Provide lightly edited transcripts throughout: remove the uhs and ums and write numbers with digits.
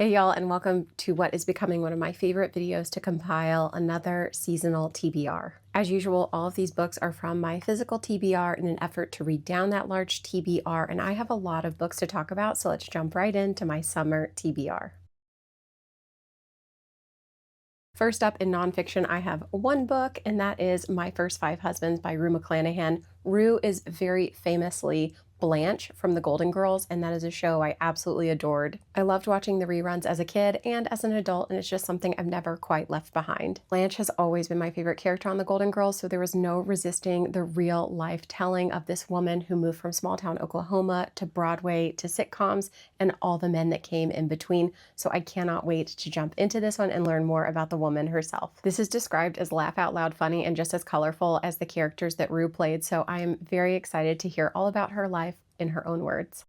Hey y'all, and welcome to what is becoming one of my favorite videos to compile another seasonal TBR. As usual, all of these books are from my physical TBR in an effort to read down that large TBR, and I have a lot of books to talk about, so let's jump right into my summer TBR. First up in nonfiction, I have one book, and that is My First Five Husbands by Rue McClanahan. Rue is very famously Blanche from The Golden Girls, and that is a show I absolutely adored. I loved watching the reruns as a kid and as an adult, and it's just something I've never quite left behind. Blanche has always been my favorite character on The Golden Girls, so there was no resisting the real life telling of this woman who moved from small town Oklahoma to Broadway to sitcoms and all the men that came in between, so I cannot wait to jump into this one and learn more about the woman herself. This is described as laugh out loud funny and just as colorful as the characters that Rue played, so I am very excited to hear all about her life in her own words.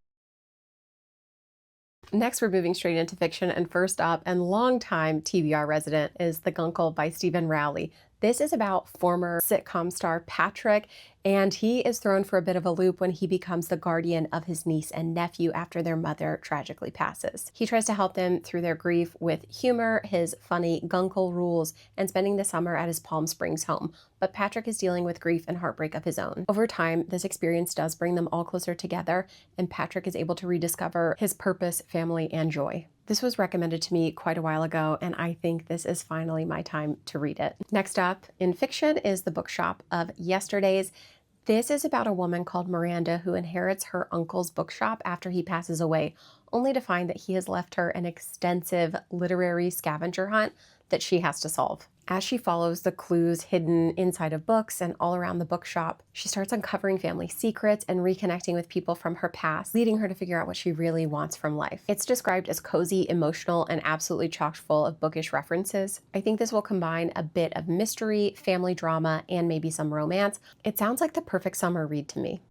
Next, we're moving straight into fiction, and first up, and longtime TBR resident, is The Guncle by Stephen Rowley. This is about former sitcom star Patrick, and he is thrown for a bit of a loop when he becomes the guardian of his niece and nephew after their mother tragically passes. He tries to help them through their grief with humor, his funny Guncle rules, and spending the summer at his Palm Springs home. But Patrick is dealing with grief and heartbreak of his own. Over time, this experience does bring them all closer together, and Patrick is able to rediscover his purpose, family, and joy. This was recommended to me quite a while ago, and I think this is finally my time to read it. Next up in fiction is The Bookshop of Yesterdays. This is about a woman called Miranda who inherits her uncle's bookshop after he passes away, only to find that he has left her an extensive literary scavenger hunt that she has to solve. As she follows the clues hidden inside of books and all around the bookshop, she starts uncovering family secrets and reconnecting with people from her past, leading her to figure out what she really wants from life. It's described as cozy, emotional, and absolutely chock full of bookish references. I think this will combine a bit of mystery, family drama, and maybe some romance. It sounds like the perfect summer read to me.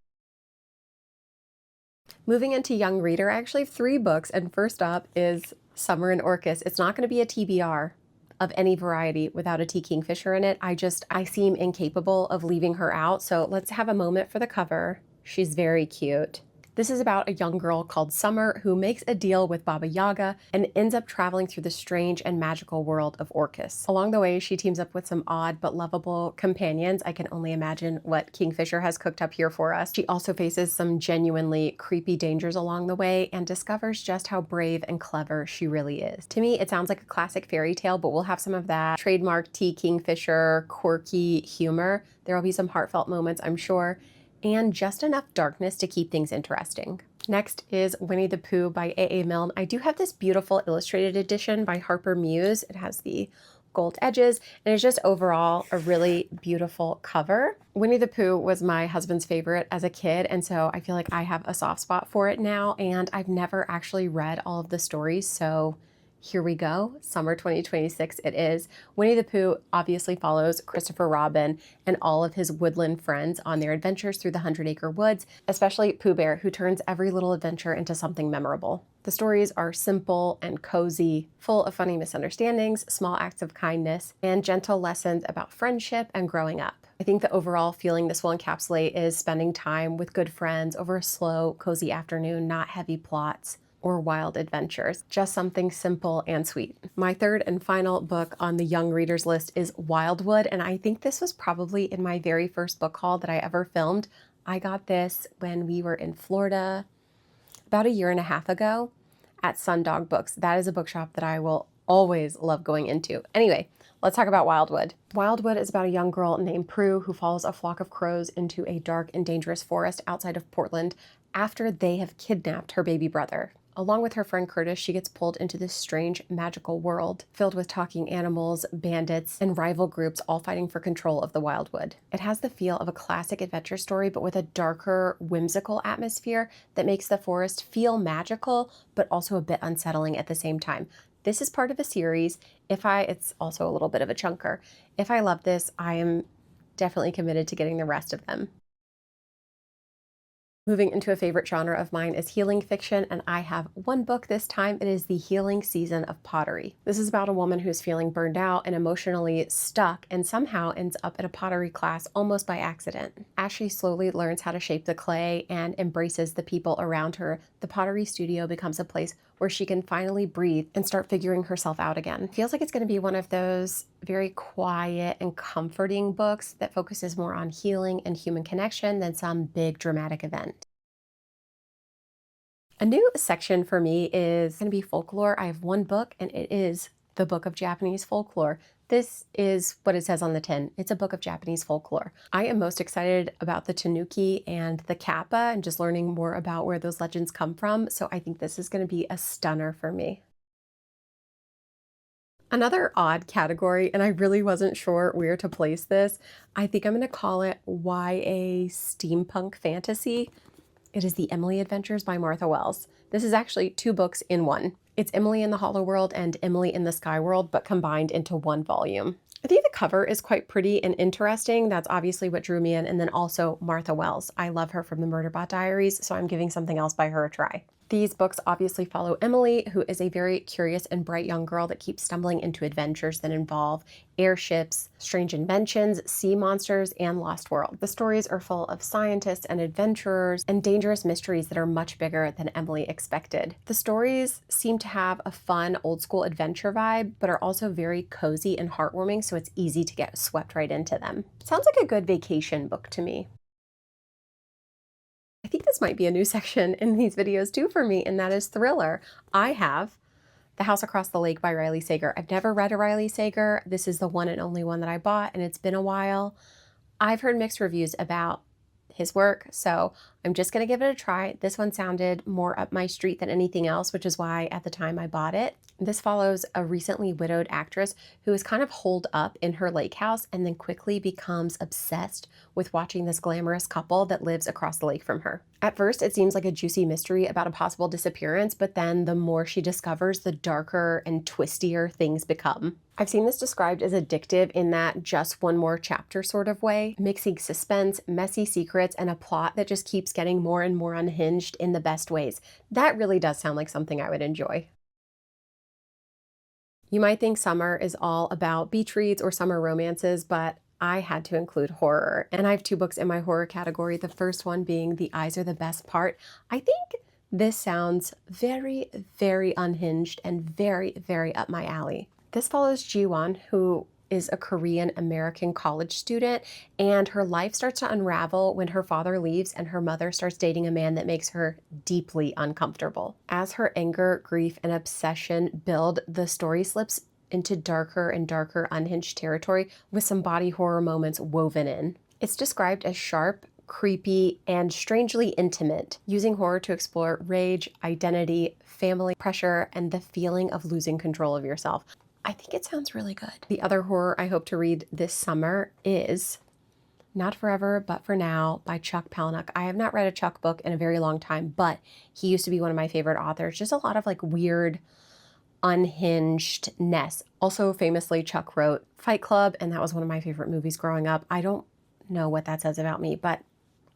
Moving into young reader, I actually have 3 books, and first up is Summer in Orcus. It's not going to be a TBR of any variety without a T. Kingfisher in it. I seem incapable of leaving her out, so let's have a moment for the cover. She's very cute. This is about a young girl called Summer who makes a deal with Baba Yaga and ends up traveling through the strange and magical world of Orcus. Along the way, she teams up with some odd but lovable companions. I can only imagine what Kingfisher has cooked up here for us. She also faces some genuinely creepy dangers along the way and discovers just how brave and clever she really is. To me, it sounds like a classic fairy tale, but we'll have some of that trademark T. Kingfisher quirky humor. There will be some heartfelt moments, I'm sure, and just enough darkness to keep things interesting. Next is Winnie the Pooh by A.A. Milne. I do have this beautiful illustrated edition by Harper Muse. It has the gold edges, and it's just overall a really beautiful cover. Winnie the Pooh was my husband's favorite as a kid, and so I feel like I have a soft spot for it now, and I've never actually read all of the stories, so here we go. Summer 2026 it is. Winnie the Pooh obviously follows Christopher Robin and all of his woodland friends on their adventures through the 100-Acre Woods, especially Pooh Bear, who turns every little adventure into something memorable. The stories are simple and cozy, full of funny misunderstandings, small acts of kindness, and gentle lessons about friendship and growing up. I think the overall feeling this will encapsulate is spending time with good friends over a slow, cozy afternoon, not heavy plots or wild adventures, just something simple and sweet. My third and final book on the young readers list is Wildwood, and I think this was probably in my very first book haul that I ever filmed. I got this when we were in Florida about 1.5 years ago at Sundog Books. That is a bookshop that I will always love going into. Anyway, let's talk about Wildwood. Wildwood is about a young girl named Prue who follows a flock of crows into a dark and dangerous forest outside of Portland after they have kidnapped her baby brother. Along with her friend Curtis, she gets pulled into this strange magical world filled with talking animals, bandits, and rival groups all fighting for control of the Wildwood. It has the feel of a classic adventure story, but with a darker, whimsical atmosphere that makes the forest feel magical, but also a bit unsettling at the same time. This is part of a series. It's also a little bit of a chunker. If I love this, I am definitely committed to getting the rest of them. Moving into a favorite genre of mine is healing fiction, and I have one book this time. It is The Healing Season of Pottery. This is about a woman who's feeling burned out and emotionally stuck and somehow ends up at a pottery class almost by accident. As she slowly learns how to shape the clay and embraces the people around her, the pottery studio becomes a place where she can finally breathe and start figuring herself out again. Feels like it's going to be one of those very quiet and comforting books that focuses more on healing and human connection than some big dramatic event. A new section for me is going to be folklore. I have one book, and it is the Book of Japanese Folklore. This is what it says on the tin. It's a book of Japanese folklore. I am most excited about the Tanuki and the Kappa and just learning more about where those legends come from. So I think this is going to be a stunner for me. Another odd category, and I really wasn't sure where to place this, I think I'm going to call it YA Steampunk Fantasy. It is the Emilie Adventures by Martha Wells. This is actually 2 books in one. It's Emilie in the Hollow World and Emilie in the Sky World, but combined into one volume. I think the cover is quite pretty and interesting. That's obviously what drew me in. And then also Martha Wells. I love her from the Murderbot Diaries, so I'm giving something else by her a try. These books obviously follow Emilie, who is a very curious and bright young girl that keeps stumbling into adventures that involve airships, strange inventions, sea monsters, and lost world. The stories are full of scientists and adventurers and dangerous mysteries that are much bigger than Emilie expected. The stories seem to have a fun old school adventure vibe, but are also very cozy and heartwarming, so it's easy to get swept right into them. It sounds like a good vacation book to me. I think this might be a new section in these videos too for me, and that is thriller. I have The House Across the Lake by Riley Sager. I've never read a Riley Sager. This is the one and only one that I bought, and it's been a while. I've heard mixed reviews about his work, so I'm just going to give it a try. This one sounded more up my street than anything else, which is why at the time I bought it. This follows a recently widowed actress who is kind of holed up in her lake house and then quickly becomes obsessed with watching this glamorous couple that lives across the lake from her. At first, it seems like a juicy mystery about a possible disappearance, but then the more she discovers, the darker and twistier things become. I've seen this described as addictive in that just one more chapter sort of way, mixing suspense, messy secrets, and a plot that just keeps getting more and more unhinged in the best ways. That really does sound like something I would enjoy. You might think summer is all about beach reads or summer romances, but I had to include horror. And I have 2 books in my horror category, the first one being The Eyes Are the Best Part. I think this sounds very, very unhinged and very, very up my alley. This follows Yeon, who is a Korean American college student, and her life starts to unravel when her father leaves and her mother starts dating a man that makes her deeply uncomfortable. As her anger, grief, and obsession build, the story slips into darker and darker unhinged territory with some body horror moments woven in. It's described as sharp, creepy, and strangely intimate, using horror to explore rage, identity, family pressure, and the feeling of losing control of yourself. I think it sounds really good. The other horror I hope to read this summer is Not Forever, But For Now by Chuck Palahniuk. I have not read a Chuck book in a very long time, but he used to be one of my favorite authors. Just a lot of like weird, unhingedness. Also famously, Chuck wrote Fight Club, and that was one of my favorite movies growing up. I don't know what that says about me, but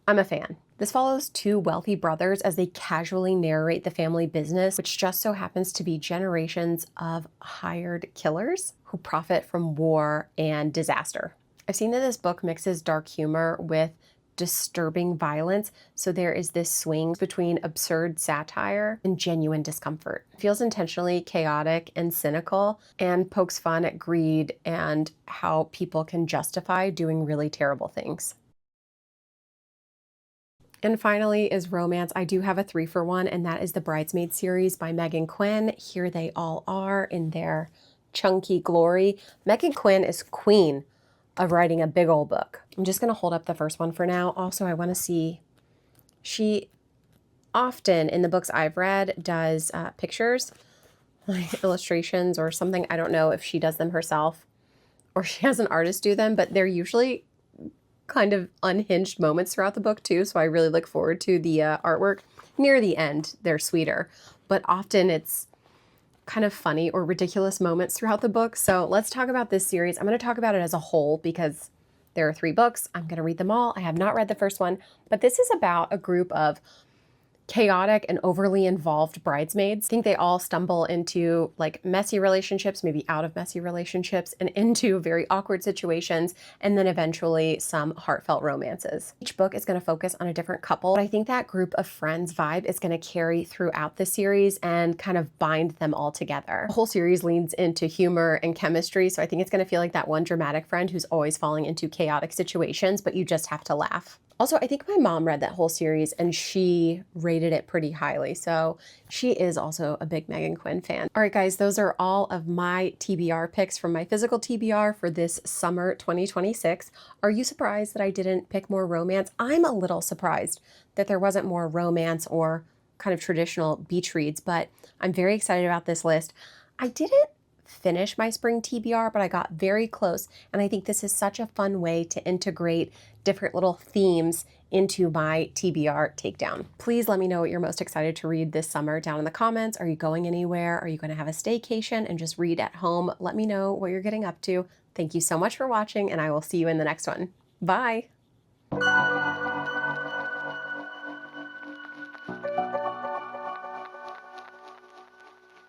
I'm a fan. This follows 2 wealthy brothers as they casually narrate the family business, which just so happens to be generations of hired killers who profit from war and disaster. I've seen that this book mixes dark humor with disturbing violence, so there is this swing between absurd satire and genuine discomfort. It feels intentionally chaotic and cynical and pokes fun at greed and how people can justify doing really terrible things. And finally is romance. I do have a 3-for-1, and that is the Bridesmaid series by Meghan Quinn. Here they all are in their chunky glory. Meghan Quinn is queen of writing a big old book. I'm just gonna hold up the first one for now. Also, I wanna see, she often in the books I've read does pictures, like illustrations or something. I don't know if she does them herself or she has an artist do them, but they're usually kind of unhinged moments throughout the book too, so I really look forward to the artwork. Near the end, they're sweeter, but often it's kind of funny or ridiculous moments throughout the book. So let's talk about this series. I'm going to talk about it as a whole because there are 3 books. I'm going to read them all. I have not read the first one, but this is about a group of chaotic and overly involved bridesmaids. I think they all stumble into like messy relationships, maybe out of messy relationships, and into very awkward situations, and then eventually some heartfelt romances. Each book is going to focus on a different couple, but I think that group of friends vibe is going to carry throughout the series and kind of bind them all together. The whole series leans into humor and chemistry, so I think it's going to feel like that one dramatic friend who's always falling into chaotic situations, but you just have to laugh. Also, I think my mom read that whole series and she rated it pretty highly. So she is also a big Meghan Quinn fan. All right, guys, those are all of my TBR picks from my physical TBR for this summer 2026. Are you surprised that I didn't pick more romance? I'm a little surprised that there wasn't more romance or kind of traditional beach reads, but I'm very excited about this list. I didn't finish my spring TBR, but I got very close, and I think this is such a fun way to integrate different little themes into my TBR takedown. Please let me know what you're most excited to read this summer down in the comments. Are you going anywhere? Are you going to have a staycation and just read at home? Let me know what you're getting up to. Thank you so much for watching, and I will see you in the next one. Bye!